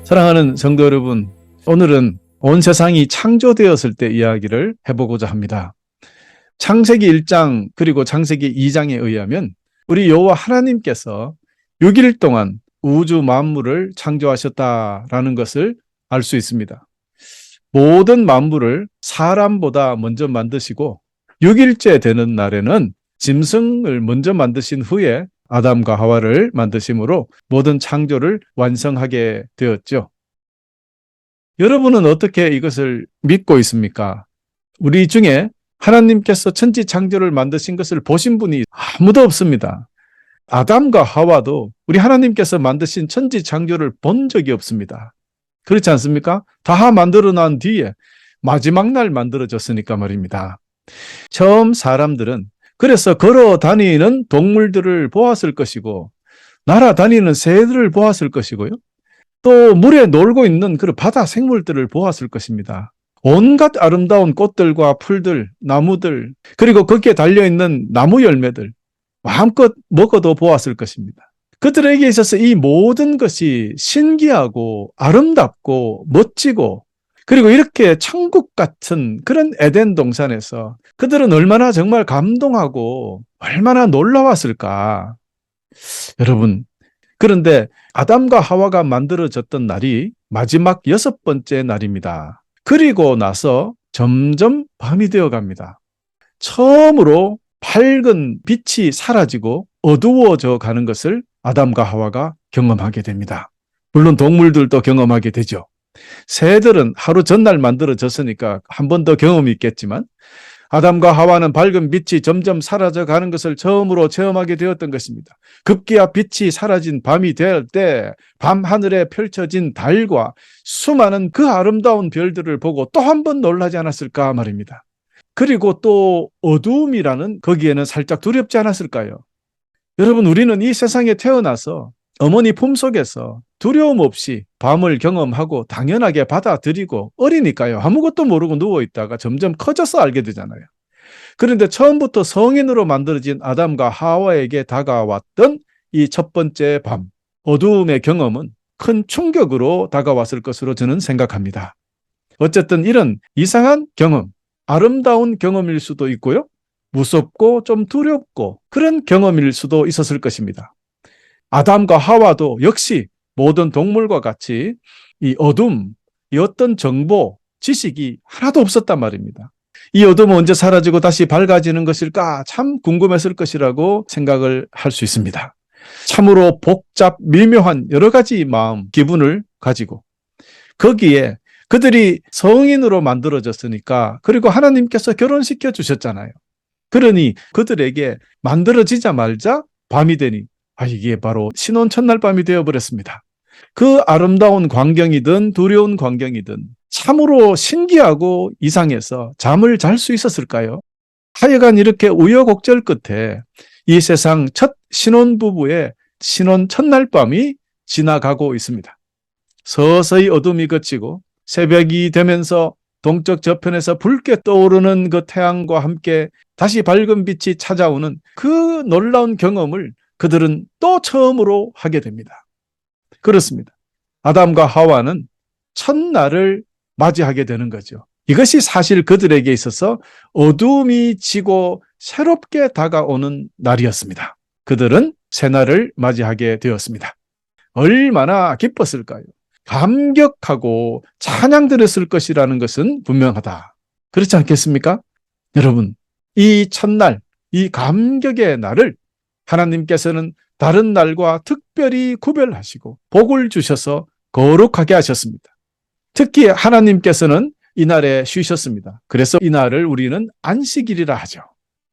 사랑하는 성도 여러분, 오늘은 온 세상이 창조되었을 때 이야기를 해보고자 합니다. 창세기 1장 그리고 창세기 2장에 의하면 우리 여호와 하나님께서 6일 동안 우주 만물을 창조하셨다라는 것을 알 수 있습니다. 모든 만물을 사람보다 먼저 만드시고 6일째 되는 날에는 짐승을 먼저 만드신 후에 아담과 하와를 만드심으로 모든 창조를 완성하게 되었죠. 여러분은 어떻게 이것을 믿고 있습니까? 우리 중에 하나님께서 천지 창조를 만드신 것을 보신 분이 아무도 없습니다. 아담과 하와도 우리 하나님께서 만드신 천지 창조를 본 적이 없습니다. 그렇지 않습니까? 다 만들어 난 뒤에 마지막 날 만들어졌으니까 말입니다. 처음 사람들은 그래서 걸어 다니는 동물들을 보았을 것이고 날아다니는 새들을 보았을 것이고요. 또 물에 놀고 있는 그런 바다 생물들을 보았을 것입니다. 온갖 아름다운 꽃들과 풀들, 나무들, 그리고 거기에 달려있는 나무 열매들 마음껏 먹어도 보았을 것입니다. 그들에게 있어서 이 모든 것이 신기하고 아름답고 멋지고 그리고 이렇게 천국 같은 그런 에덴 동산에서 그들은 얼마나 정말 감동하고 얼마나 놀라웠을까. 여러분, 그런데 아담과 하와가 만들어졌던 날이 마지막 6번째 날입니다. 그리고 나서 점점 밤이 되어 갑니다. 처음으로 밝은 빛이 사라지고 어두워져 가는 것을 아담과 하와가 경험하게 됩니다. 물론 동물들도 경험하게 되죠. 새들은 하루 전날 만들어졌으니까 한 번 더 경험이 있겠지만 아담과 하와는 밝은 빛이 점점 사라져 가는 것을 처음으로 체험하게 되었던 것입니다. 급기야 빛이 사라진 밤이 될 때 밤하늘에 펼쳐진 달과 수많은 그 아름다운 별들을 보고 또 한 번 놀라지 않았을까 말입니다. 그리고 또 어두움이라는 거기에는 살짝 두렵지 않았을까요? 여러분, 우리는 이 세상에 태어나서 어머니 품속에서 두려움 없이 밤을 경험하고 당연하게 받아들이고 어리니까요. 아무것도 모르고 누워있다가 점점 커져서 알게 되잖아요. 그런데 처음부터 성인으로 만들어진 아담과 하와에게 다가왔던 이 첫 번째 밤, 어두움의 경험은 큰 충격으로 다가왔을 것으로 저는 생각합니다. 어쨌든 이런 이상한 경험, 아름다운 경험일 수도 있고요. 무섭고 좀 두렵고 그런 경험일 수도 있었을 것입니다. 아담과 하와도 역시 모든 동물과 같이 이 어둠, 이 어떤 정보, 지식이 하나도 없었단 말입니다. 이 어둠은 언제 사라지고 다시 밝아지는 것일까 참 궁금했을 것이라고 생각을 할 수 있습니다. 참으로 복잡, 미묘한 여러 가지 마음, 기분을 가지고 거기에 그들이 성인으로 만들어졌으니까 그리고 하나님께서 결혼시켜 주셨잖아요. 그러니 그들에게 만들어지자마자 밤이 되니 이게 바로 신혼 첫날 밤이 되어버렸습니다. 그 아름다운 광경이든 두려운 광경이든 참으로 신기하고 이상해서 잠을 잘 수 있었을까요? 하여간 이렇게 우여곡절 끝에 이 세상 첫 신혼부부의 신혼 첫날 밤이 지나가고 있습니다. 서서히 어둠이 걷히고 새벽이 되면서 동쪽 저편에서 붉게 떠오르는 그 태양과 함께 다시 밝은 빛이 찾아오는 그 놀라운 경험을 그들은 또 처음으로 하게 됩니다. 그렇습니다. 아담과 하와는 첫날을 맞이하게 되는 거죠. 이것이 사실 그들에게 있어서 어둠이 지고 새롭게 다가오는 날이었습니다. 그들은 새날을 맞이하게 되었습니다. 얼마나 기뻤을까요? 감격하고 찬양드렸을 것이라는 것은 분명하다. 그렇지 않겠습니까? 여러분, 이 첫날, 이 감격의 날을 하나님께서는 다른 날과 특별히 구별하시고 복을 주셔서 거룩하게 하셨습니다. 특히 하나님께서는 이날에 쉬셨습니다. 그래서 이날을 우리는 안식일이라 하죠.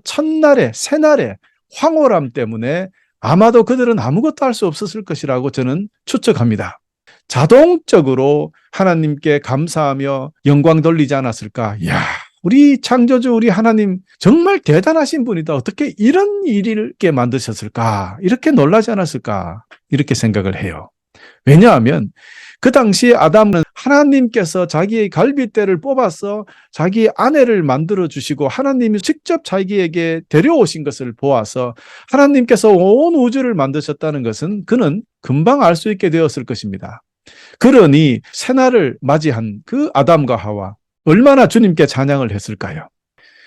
첫날에, 새날에 황홀함 때문에 아마도 그들은 아무것도 할 수 없었을 것이라고 저는 추측합니다. 자동적으로 하나님께 감사하며 영광 돌리지 않았을까? 이야, 우리 창조주, 우리 하나님 정말 대단하신 분이다. 어떻게 이런 일을 이렇게 만드셨을까? 이렇게 놀라지 않았을까? 이렇게 생각을 해요. 왜냐하면 그 당시 아담은 하나님께서 자기의 갈빗대를 뽑아서 자기 아내를 만들어 주시고 하나님이 직접 자기에게 데려오신 것을 보아서 하나님께서 온 우주를 만드셨다는 것은 그는 금방 알 수 있게 되었을 것입니다. 그러니 새날을 맞이한 그 아담과 하와 얼마나 주님께 찬양을 했을까요?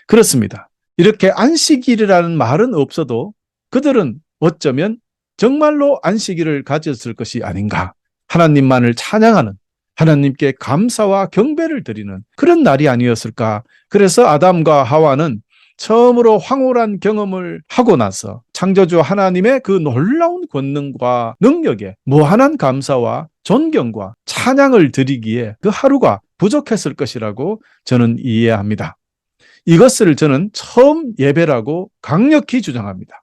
그렇습니다. 이렇게 안식일이라는 말은 없어도 그들은 어쩌면 정말로 안식일을 가졌을 것이 아닌가. 하나님만을 찬양하는, 하나님께 감사와 경배를 드리는 그런 날이 아니었을까. 그래서 아담과 하와는 처음으로 황홀한 경험을 하고 나서 창조주 하나님의 그 놀라운 권능과 능력에 무한한 감사와 존경과 찬양을 드리기에 그 하루가 부족했을 것이라고 저는 이해합니다. 이것을 저는 처음 예배라고 강력히 주장합니다.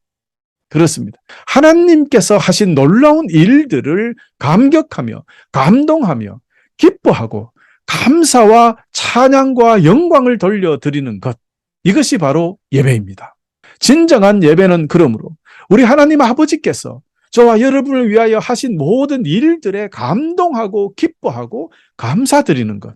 그렇습니다. 하나님께서 하신 놀라운 일들을 감격하며 감동하며 기뻐하고 감사와 찬양과 영광을 돌려드리는 것, 이것이 바로 예배입니다. 진정한 예배는 그러므로 우리 하나님 아버지께서 저와 여러분을 위하여 하신 모든 일들에 감동하고 기뻐하고 감사드리는 것,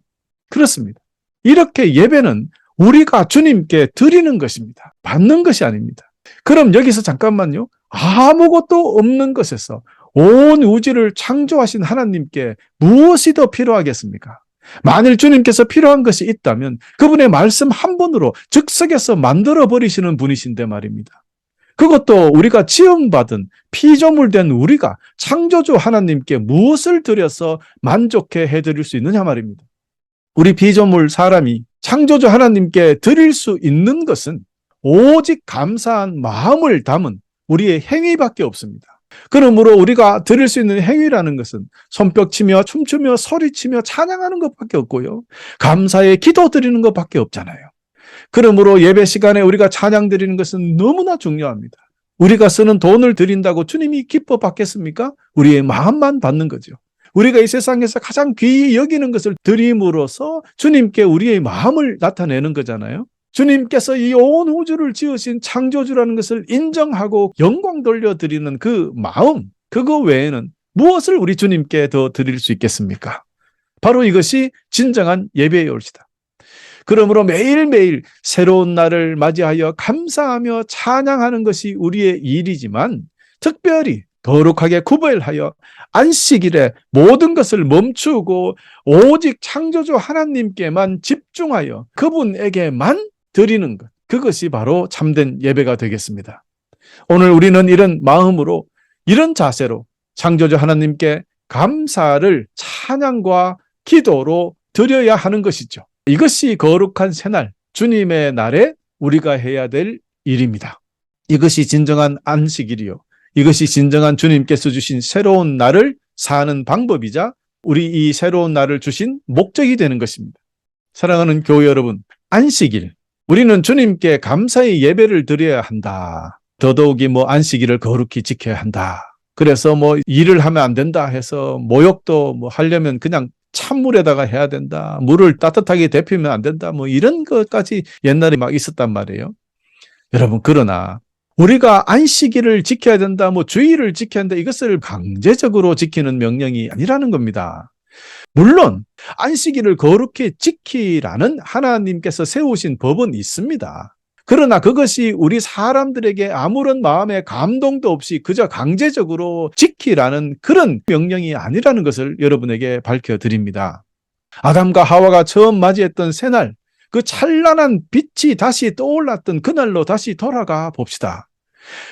그렇습니다. 이렇게 예배는 우리가 주님께 드리는 것입니다. 받는 것이 아닙니다. 그럼 여기서 잠깐만요. 아무것도 없는 것에서 온 우주를 창조하신 하나님께 무엇이 더 필요하겠습니까? 만일 주님께서 필요한 것이 있다면 그분의 말씀 한 번으로 즉석에서 만들어버리시는 분이신데 말입니다. 그것도 우리가 지음받은 피조물된 우리가 창조주 하나님께 무엇을 드려서 만족해 해드릴 수 있느냐 말입니다. 우리 피조물 사람이 창조주 하나님께 드릴 수 있는 것은 오직 감사한 마음을 담은 우리의 행위밖에 없습니다. 그러므로 우리가 드릴 수 있는 행위라는 것은 손뼉치며 춤추며 소리치며 찬양하는 것밖에 없고요. 감사의 기도 드리는 것밖에 없잖아요. 그러므로 예배 시간에 우리가 찬양 드리는 것은 너무나 중요합니다. 우리가 쓰는 돈을 드린다고 주님이 기뻐 받겠습니까? 우리의 마음만 받는 거죠. 우리가 이 세상에서 가장 귀히 여기는 것을 드림으로써 주님께 우리의 마음을 나타내는 거잖아요. 주님께서 이 온 우주를 지으신 창조주라는 것을 인정하고 영광 돌려드리는 그 마음, 그거 외에는 무엇을 우리 주님께 더 드릴 수 있겠습니까? 바로 이것이 진정한 예배의 올시다. 그러므로 매일매일 새로운 날을 맞이하여 감사하며 찬양하는 것이 우리의 일이지만 특별히 거룩하게 구별하여 안식일에 모든 것을 멈추고 오직 창조주 하나님께만 집중하여 그분에게만 드리는 것, 그것이 바로 참된 예배가 되겠습니다. 오늘 우리는 이런 마음으로, 이런 자세로 창조주 하나님께 감사를 찬양과 기도로 드려야 하는 것이죠. 이것이 거룩한 새날, 주님의 날에 우리가 해야 될 일입니다. 이것이 진정한 안식일이요, 이것이 진정한 주님께서 주신 새로운 날을 사는 방법이자 우리 이 새로운 날을 주신 목적이 되는 것입니다. 사랑하는 교회 여러분, 안식일, 우리는 주님께 감사의 예배를 드려야 한다. 더더욱이 안식일을 거룩히 지켜야 한다. 그래서 일을 하면 안 된다 해서 모욕도 하려면 그냥 찬물에다가 해야 된다. 물을 따뜻하게 데피면 안 된다. 이런 것까지 옛날에 막 있었단 말이에요. 여러분, 그러나 우리가 안식일을 지켜야 된다, 주일을 지켜야 한다, 이것을 강제적으로 지키는 명령이 아니라는 겁니다. 물론 안식일을 거룩히 지키라는 하나님께서 세우신 법은 있습니다. 그러나 그것이 우리 사람들에게 아무런 마음의 감동도 없이 그저 강제적으로 지키라는 그런 명령이 아니라는 것을 여러분에게 밝혀드립니다. 아담과 하와가 처음 맞이했던 새날, 그 찬란한 빛이 다시 떠올랐던 그날로 다시 돌아가 봅시다.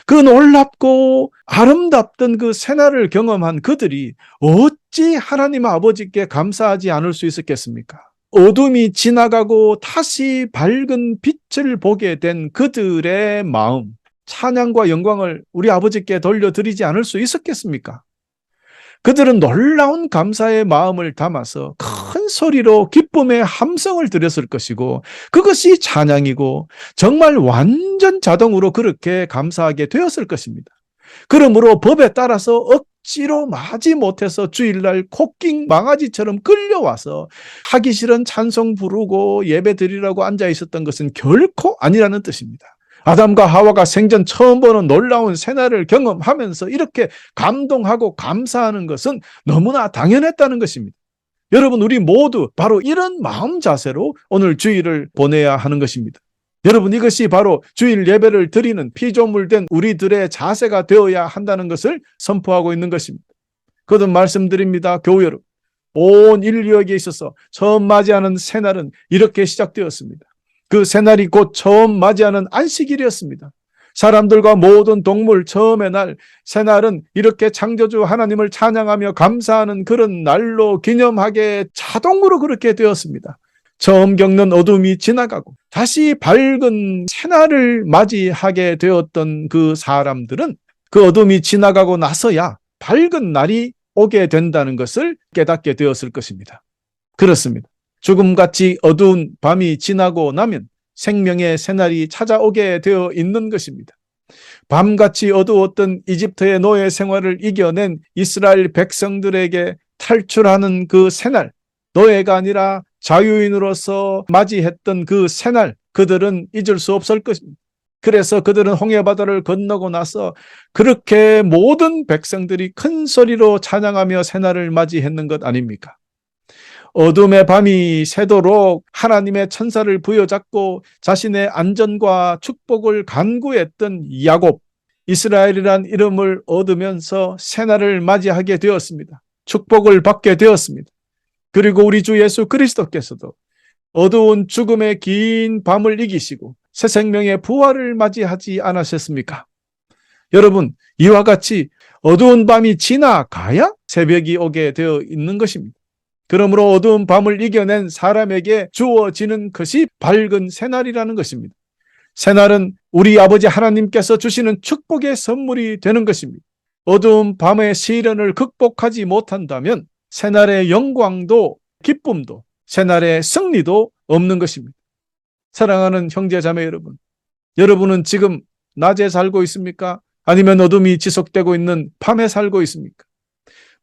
그 놀랍고 아름답던 그 새날을 경험한 그들이 어찌 하나님 아버지께 감사하지 않을 수 있었겠습니까? 어둠이 지나가고 다시 밝은 빛을 보게 된 그들의 마음, 찬양과 영광을 우리 아버지께 돌려드리지 않을 수 있었겠습니까? 그들은 놀라운 감사의 마음을 담아서 큰 소리로 기쁨의 함성을 드렸을 것이고, 그것이 찬양이고 정말 완전 자동으로 그렇게 감사하게 되었을 것입니다. 그러므로 법에 따라서 억지로 마지 못해서 주일날 코끼 망아지처럼 끌려와서 하기 싫은 찬송 부르고 예배 드리라고 앉아 있었던 것은 결코 아니라는 뜻입니다. 아담과 하와가 생전 처음 보는 놀라운 새날을 경험하면서 이렇게 감동하고 감사하는 것은 너무나 당연했다는 것입니다. 여러분, 우리 모두 바로 이런 마음 자세로 오늘 주일을 보내야 하는 것입니다. 여러분, 이것이 바로 주일 예배를 드리는 피조물된 우리들의 자세가 되어야 한다는 것을 선포하고 있는 것입니다. 거듭 말씀드립니다. 교회 여러분, 온 인류에게 있어서 처음 맞이하는 새날은 이렇게 시작되었습니다. 그 새날이 곧 처음 맞이하는 안식일이었습니다. 사람들과 모든 동물 처음의 날, 새날은 이렇게 창조주 하나님을 찬양하며 감사하는 그런 날로 기념하게 자동으로 그렇게 되었습니다. 처음 겪는 어둠이 지나가고 다시 밝은 새날을 맞이하게 되었던 그 사람들은 그 어둠이 지나가고 나서야 밝은 날이 오게 된다는 것을 깨닫게 되었을 것입니다. 그렇습니다. 죽음같이 어두운 밤이 지나고 나면 생명의 새날이 찾아오게 되어 있는 것입니다. 밤같이 어두웠던 이집트의 노예 생활을 이겨낸 이스라엘 백성들에게 탈출하는 그 새날, 노예가 아니라 자유인으로서 맞이했던 그 새날, 그들은 잊을 수 없을 것입니다. 그래서 그들은 홍해바다를 건너고 나서 그렇게 모든 백성들이 큰 소리로 찬양하며 새날을 맞이했는 것 아닙니까? 어둠의 밤이 새도록 하나님의 천사를 부여잡고 자신의 안전과 축복을 간구했던 야곱, 이스라엘이란 이름을 얻으면서 새날을 맞이하게 되었습니다. 축복을 받게 되었습니다. 그리고 우리 주 예수 그리스도께서도 어두운 죽음의 긴 밤을 이기시고 새 생명의 부활을 맞이하지 않으셨습니까? 여러분, 이와 같이 어두운 밤이 지나가야 새벽이 오게 되어 있는 것입니다. 그러므로 어두운 밤을 이겨낸 사람에게 주어지는 것이 밝은 새날이라는 것입니다. 새날은 우리 아버지 하나님께서 주시는 축복의 선물이 되는 것입니다. 어두운 밤의 시련을 극복하지 못한다면 새날의 영광도 기쁨도 새날의 승리도 없는 것입니다. 사랑하는 형제 자매 여러분, 여러분은 지금 낮에 살고 있습니까? 아니면 어둠이 지속되고 있는 밤에 살고 있습니까?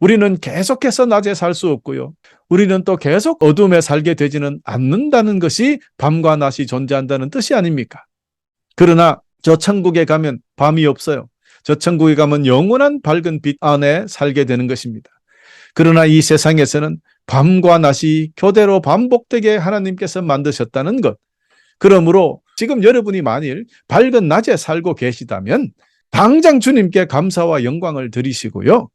우리는 계속해서 낮에 살 수 없고요. 우리는 또 계속 어둠에 살게 되지는 않는다는 것이 밤과 낮이 존재한다는 뜻이 아닙니까? 그러나 저 천국에 가면 밤이 없어요. 저 천국에 가면 영원한 밝은 빛 안에 살게 되는 것입니다. 그러나 이 세상에서는 밤과 낮이 교대로 반복되게 하나님께서 만드셨다는 것. 그러므로 지금 여러분이 만일 밝은 낮에 살고 계시다면 당장 주님께 감사와 영광을 드리시고요.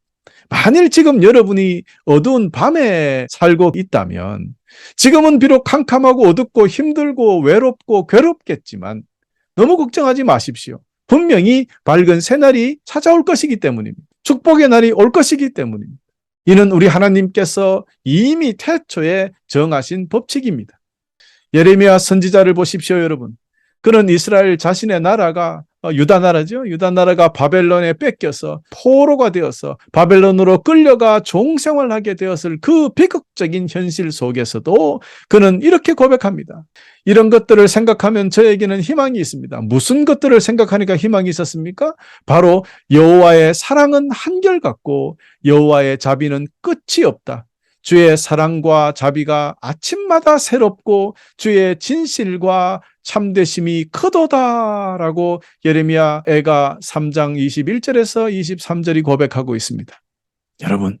만일 지금 여러분이 어두운 밤에 살고 있다면 지금은 비록 캄캄하고 어둡고 힘들고 외롭고 괴롭겠지만 너무 걱정하지 마십시오. 분명히 밝은 새날이 찾아올 것이기 때문입니다. 축복의 날이 올 것이기 때문입니다. 이는 우리 하나님께서 이미 태초에 정하신 법칙입니다. 예레미야 선지자를 보십시오, 여러분. 그는 이스라엘 자신의 나라가 유다 나라죠. 유다 나라가 바벨론에 뺏겨서 포로가 되어서 바벨론으로 끌려가 종생활하게 되었을 그 비극적인 현실 속에서도 그는 이렇게 고백합니다. 이런 것들을 생각하면 저에게는 희망이 있습니다. 무슨 것들을 생각하니까 희망이 있었습니까? 바로 여호와의 사랑은 한결같고 여호와의 자비는 끝이 없다. 주의 사랑과 자비가 아침마다 새롭고 주의 진실과 참되심이 크도다라고 예레미야 애가 3장 21절에서 23절이 고백하고 있습니다. 여러분,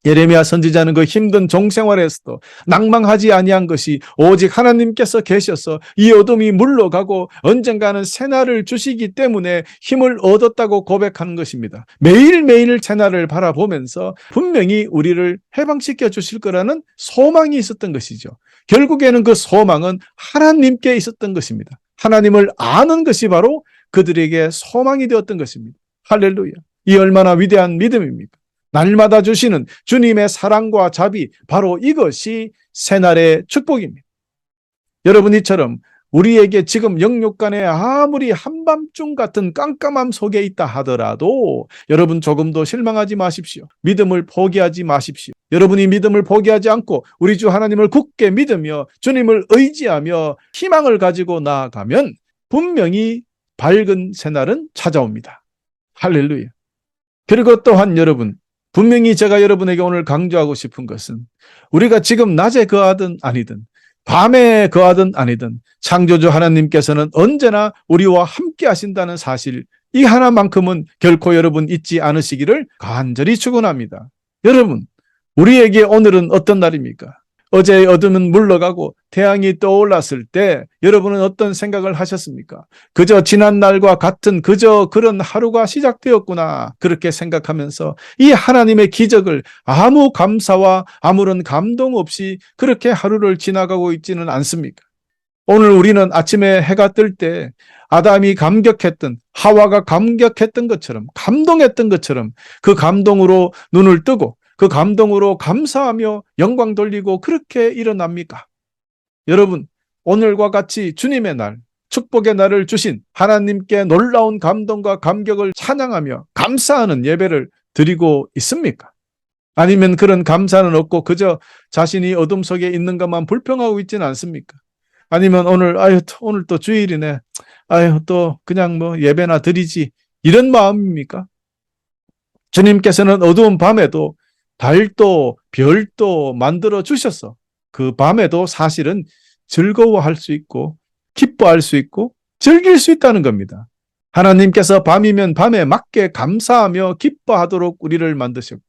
예레미야 선지자는 그 힘든 종생활에서도 낭망하지 아니한 것이 오직 하나님께서 계셔서 이 어둠이 물러가고 언젠가는 새날을 주시기 때문에 힘을 얻었다고 고백하는 것입니다. 매일매일 새날을 바라보면서 분명히 우리를 해방시켜 주실 거라는 소망이 있었던 것이죠. 결국에는 그 소망은 하나님께 있었던 것입니다. 하나님을 아는 것이 바로 그들에게 소망이 되었던 것입니다. 할렐루야. 이 얼마나 위대한 믿음입니까? 날마다 주시는 주님의 사랑과 자비, 바로 이것이 새날의 축복입니다. 여러분, 이처럼 우리에게 지금 영육간에 아무리 한밤중 같은 깜깜함 속에 있다 하더라도 여러분 조금도 실망하지 마십시오. 믿음을 포기하지 마십시오. 여러분이 믿음을 포기하지 않고 우리 주 하나님을 굳게 믿으며 주님을 의지하며 희망을 가지고 나아가면 분명히 밝은 새날은 찾아옵니다. 할렐루야. 그리고 또한 여러분, 분명히 제가 여러분에게 오늘 강조하고 싶은 것은 우리가 지금 낮에 거하든 아니든 밤에 거하든 아니든 창조주 하나님께서는 언제나 우리와 함께 하신다는 사실, 이 하나만큼은 결코 여러분 잊지 않으시기를 간절히 축원합니다. 여러분, 우리에게 오늘은 어떤 날입니까? 어제의 어둠은 물러가고 태양이 떠올랐을 때 여러분은 어떤 생각을 하셨습니까? 그저 지난 날과 같은 그저 그런 하루가 시작되었구나, 그렇게 생각하면서 이 하나님의 기적을 아무 감사와 아무런 감동 없이 그렇게 하루를 지나가고 있지는 않습니까? 오늘 우리는 아침에 해가 뜰 때 아담이 감격했던, 하와가 감격했던 것처럼, 감동했던 것처럼 그 감동으로 눈을 뜨고 그 감동으로 감사하며 영광 돌리고 그렇게 일어납니까? 여러분, 오늘과 같이 주님의 날, 축복의 날을 주신 하나님께 놀라운 감동과 감격을 찬양하며 감사하는 예배를 드리고 있습니까? 아니면 그런 감사는 없고 그저 자신이 어둠 속에 있는 것만 불평하고 있지는 않습니까? 아니면 오늘 또 주일이네, 또 그냥 뭐 예배나 드리지, 이런 마음입니까? 주님께서는 어두운 밤에도 달도 별도 만들어 주셔서 그 밤에도 사실은 즐거워할 수 있고 기뻐할 수 있고 즐길 수 있다는 겁니다. 하나님께서 밤이면 밤에 맞게 감사하며 기뻐하도록 우리를 만드셨고,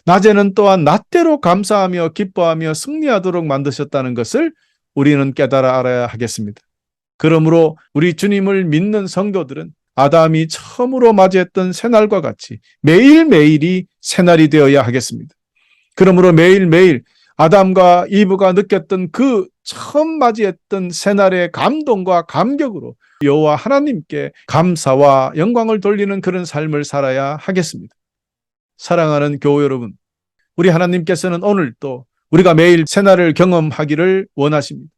낮에는 또한 낮대로 감사하며 기뻐하며 승리하도록 만드셨다는 것을 우리는 깨달아 알아야 하겠습니다. 그러므로 우리 주님을 믿는 성도들은 아담이 처음으로 맞이했던 새날과 같이 매일매일이 새날이 되어야 하겠습니다. 그러므로 매일매일 아담과 이브가 느꼈던 그 처음 맞이했던 새날의 감동과 감격으로 여호와 하나님께 감사와 영광을 돌리는 그런 삶을 살아야 하겠습니다. 사랑하는 교우 여러분, 우리 하나님께서는 오늘 또 우리가 매일 새날을 경험하기를 원하십니다.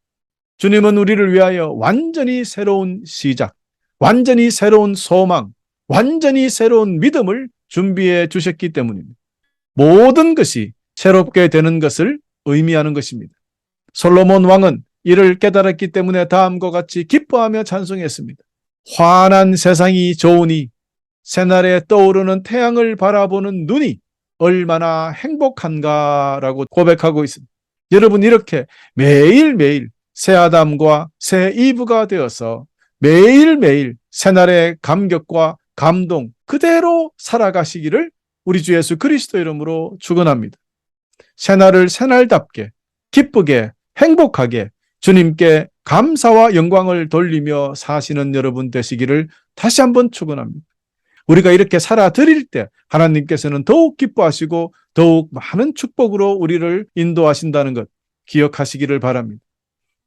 주님은 우리를 위하여 완전히 새로운 시작, 완전히 새로운 소망, 완전히 새로운 믿음을 준비해 주셨기 때문입니다. 모든 것이 새롭게 되는 것을 의미하는 것입니다. 솔로몬 왕은 이를 깨달았기 때문에 다음과 같이 기뻐하며 찬송했습니다. 환한 세상이 좋으니 새날에 떠오르는 태양을 바라보는 눈이 얼마나 행복한가라고 고백하고 있습니다. 여러분, 이렇게 매일매일 새 아담과 새 이브가 되어서 매일매일 새날의 감격과 감동 그대로 살아가시기를 우리 주 예수 그리스도 이름으로 축원합니다. 새날을 새날답게 기쁘게 행복하게 주님께 감사와 영광을 돌리며 사시는 여러분 되시기를 다시 한번 축원합니다. 우리가 이렇게 살아드릴 때 하나님께서는 더욱 기뻐하시고 더욱 많은 축복으로 우리를 인도하신다는 것 기억하시기를 바랍니다.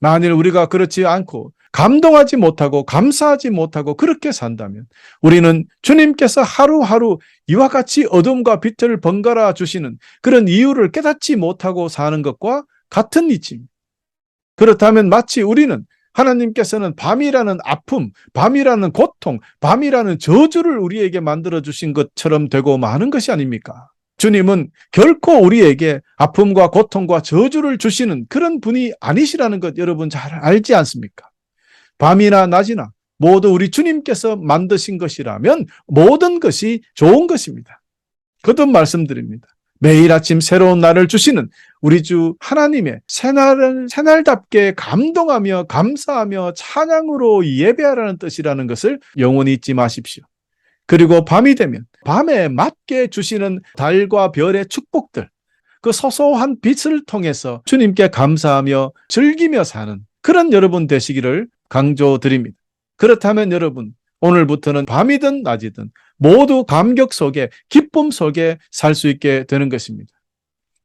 만일 우리가 그렇지 않고 감동하지 못하고 감사하지 못하고 그렇게 산다면 우리는 주님께서 하루하루 이와 같이 어둠과 빛을 번갈아 주시는 그런 이유를 깨닫지 못하고 사는 것과 같은 이치입니다. 그렇다면 마치 우리는 하나님께서는 밤이라는 아픔, 밤이라는 고통, 밤이라는 저주를 우리에게 만들어 주신 것처럼 되고 마는 것이 아닙니까? 주님은 결코 우리에게 아픔과 고통과 저주를 주시는 그런 분이 아니시라는 것 여러분 잘 알지 않습니까? 밤이나 낮이나 모두 우리 주님께서 만드신 것이라면 모든 것이 좋은 것입니다. 거듭 말씀드립니다. 매일 아침 새로운 날을 주시는 우리 주 하나님의 새날을 새날답게 감동하며 감사하며 찬양으로 예배하라는 뜻이라는 것을 영원히 잊지 마십시오. 그리고 밤이 되면 밤에 맞게 주시는 달과 별의 축복들, 그 소소한 빛을 통해서 주님께 감사하며 즐기며 사는 그런 여러분 되시기를 강조드립니다. 그렇다면 여러분, 오늘부터는 밤이든 낮이든 모두 감격 속에 기쁨 속에 살 수 있게 되는 것입니다.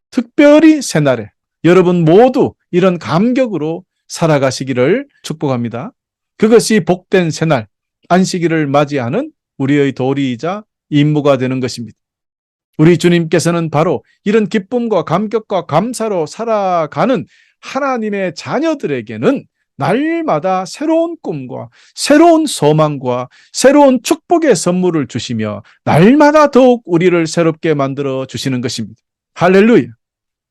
특별히 새날에 여러분 모두 이런 감격으로 살아가시기를 축복합니다. 그것이 복된 새날, 안식일을 맞이하는 우리의 도리이자 임무가 되는 것입니다. 우리 주님께서는 바로 이런 기쁨과 감격과 감사로 살아가는 하나님의 자녀들에게는 날마다 새로운 꿈과 새로운 소망과 새로운 축복의 선물을 주시며 날마다 더욱 우리를 새롭게 만들어 주시는 것입니다. 할렐루야.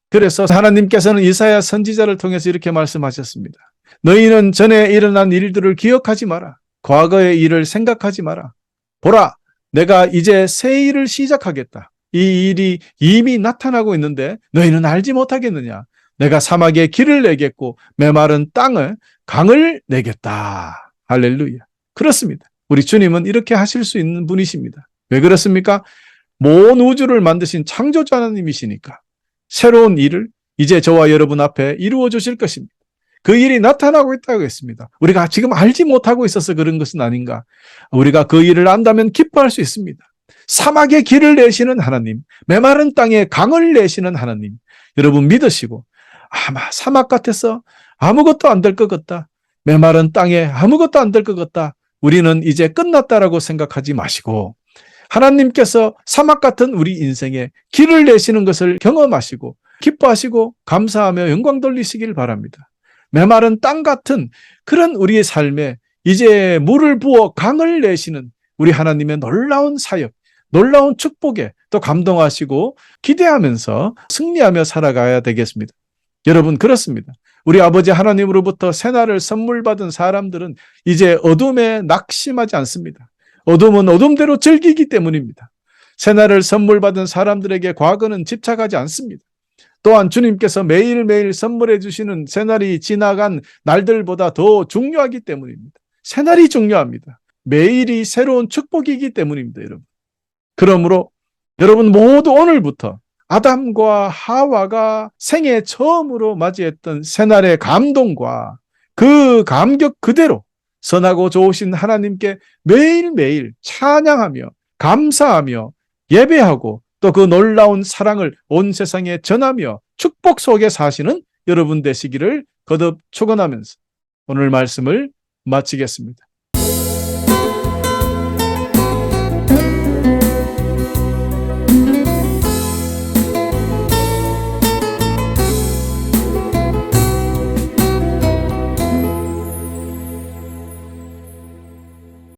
그래서 하나님께서는 이사야 선지자를 통해서 이렇게 말씀하셨습니다. 너희는 전에 일어난 일들을 기억하지 마라. 과거의 일을 생각하지 마라. 보라, 내가 이제 새 일을 시작하겠다. 이 일이 이미 나타나고 있는데 너희는 알지 못하겠느냐? 내가 사막에 길을 내겠고 메마른 땅에 강을 내겠다. 할렐루야. 그렇습니다. 우리 주님은 이렇게 하실 수 있는 분이십니다. 왜 그렇습니까? 모든 우주를 만드신 창조주 하나님이시니까 새로운 일을 이제 저와 여러분 앞에 이루어 주실 것입니다. 그 일이 나타나고 있다고 했습니다. 우리가 지금 알지 못하고 있어서 그런 것은 아닌가? 우리가 그 일을 안다면 기뻐할 수 있습니다. 사막에 길을 내시는 하나님, 메마른 땅에 강을 내시는 하나님, 여러분 믿으시고 아마 사막 같아서 아무것도 안 될 것 같다. 메마른 땅에 아무것도 안 될 것 같다. 우리는 이제 끝났다라고 생각하지 마시고 하나님께서 사막 같은 우리 인생에 길을 내시는 것을 경험하시고 기뻐하시고 감사하며 영광 돌리시길 바랍니다. 메마른 땅 같은 그런 우리의 삶에 이제 물을 부어 강을 내시는 우리 하나님의 놀라운 사역, 놀라운 축복에 또 감동하시고 기대하면서 승리하며 살아가야 되겠습니다. 여러분 그렇습니다. 우리 아버지 하나님으로부터 새날을 선물 받은 사람들은 이제 어둠에 낙심하지 않습니다. 어둠은 어둠대로 즐기기 때문입니다. 새날을 선물 받은 사람들에게 과거는 집착하지 않습니다. 또한 주님께서 매일매일 선물해 주시는 새날이 지나간 날들보다 더 중요하기 때문입니다. 새날이 중요합니다. 매일이 새로운 축복이기 때문입니다, 여러분. 그러므로 여러분 모두 오늘부터 아담과 하와가 생애 처음으로 맞이했던 새날의 감동과 그 감격 그대로 선하고 좋으신 하나님께 매일매일 찬양하며 감사하며 예배하고 또 그 놀라운 사랑을 온 세상에 전하며 축복 속에 사시는 여러분 되시기를 거듭 축원하면서 오늘 말씀을 마치겠습니다.